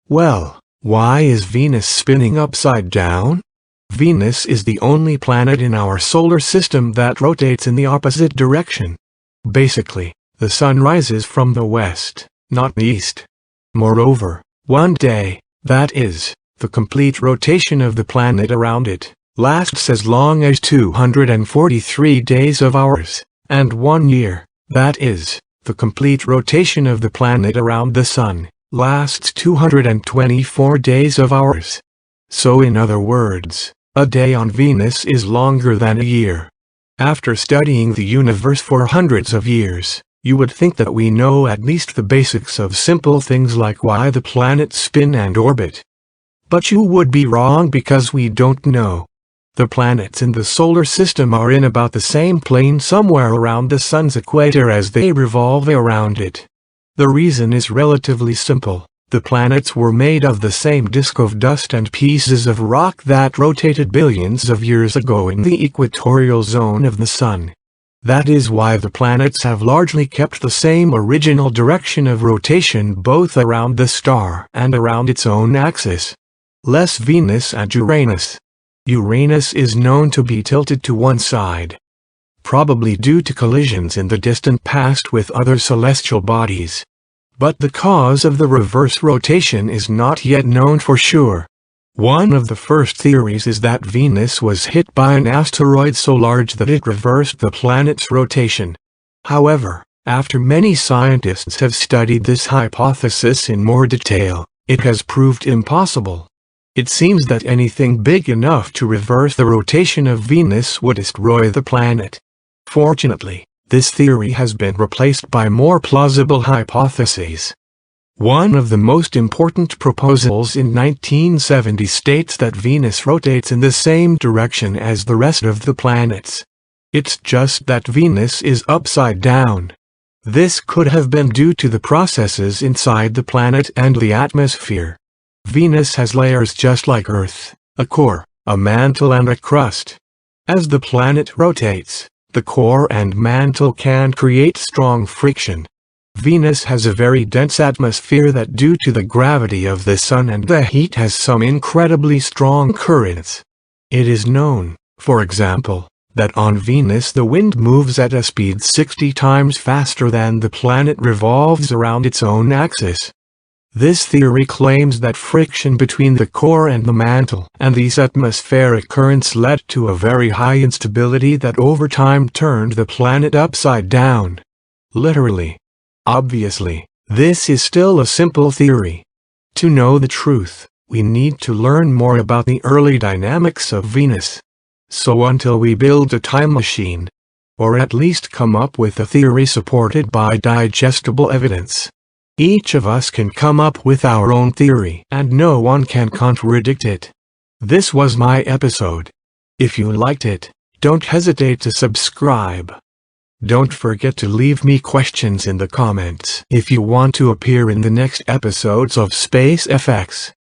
Well, why is Venus spinning upside down? Venus is the only planet in our solar system that rotates in the opposite direction. Basically, the sun rises from the west, not the east. Moreover, one day, that is, the complete rotation of the planet around it, lasts as long as 243 days of ours, and 1 year, that is, the complete rotation of the planet around the sun, lasts 224 days of ours. So in other words, a day on Venus is longer than a year. After studying the universe for hundreds of years, you would think that we know at least the basics of simple things like why the planets spin and orbit. But you would be wrong because we don't know. The planets in the solar system are in about the same plane somewhere around the sun's equator as they revolve around it. The reason is relatively simple. The planets were made of the same disk of dust and pieces of rock that rotated billions of years ago in the equatorial zone of the sun. That is why the planets have largely kept the same original direction of rotation both around the star and around its own axis. Less Venus and Uranus. Uranus is known to be tilted to one side, probably due to collisions in the distant past with other celestial bodies. But the cause of the reverse rotation is not yet known for sure. One of the first theories is that Venus was hit by an asteroid so large that it reversed the planet's rotation. However, after many scientists have studied this hypothesis in more detail, it has proved impossible. It seems that anything big enough to reverse the rotation of Venus would destroy the planet. Fortunately, this theory has been replaced by more plausible hypotheses. One of the most important proposals in 1970 states that Venus rotates in the same direction as the rest of the planets. It's just that Venus is upside down. This could have been due to the processes inside the planet and the atmosphere. Venus has layers just like Earth, a core, a mantle and a crust. As the planet rotates, the core and mantle can create strong friction. Venus has a very dense atmosphere that due to the gravity of the sun and the heat has some incredibly strong currents. It is known, for example, that on Venus the wind moves at a speed 60 times faster than the planet revolves around its own axis. This theory claims that friction between the core and the mantle and these atmospheric currents led to a very high instability that over time turned the planet upside down. Literally. Obviously, this is still a simple theory. To know the truth, we need to learn more about the early dynamics of Venus. So until we build a time machine, or at least come up with a theory supported by digestible evidence, each of us can come up with our own theory and no one can contradict it. This was my episode. If you liked it, don't hesitate to subscribe. Don't forget to leave me questions in the comments if you want to appear in the next episodes of Space FX.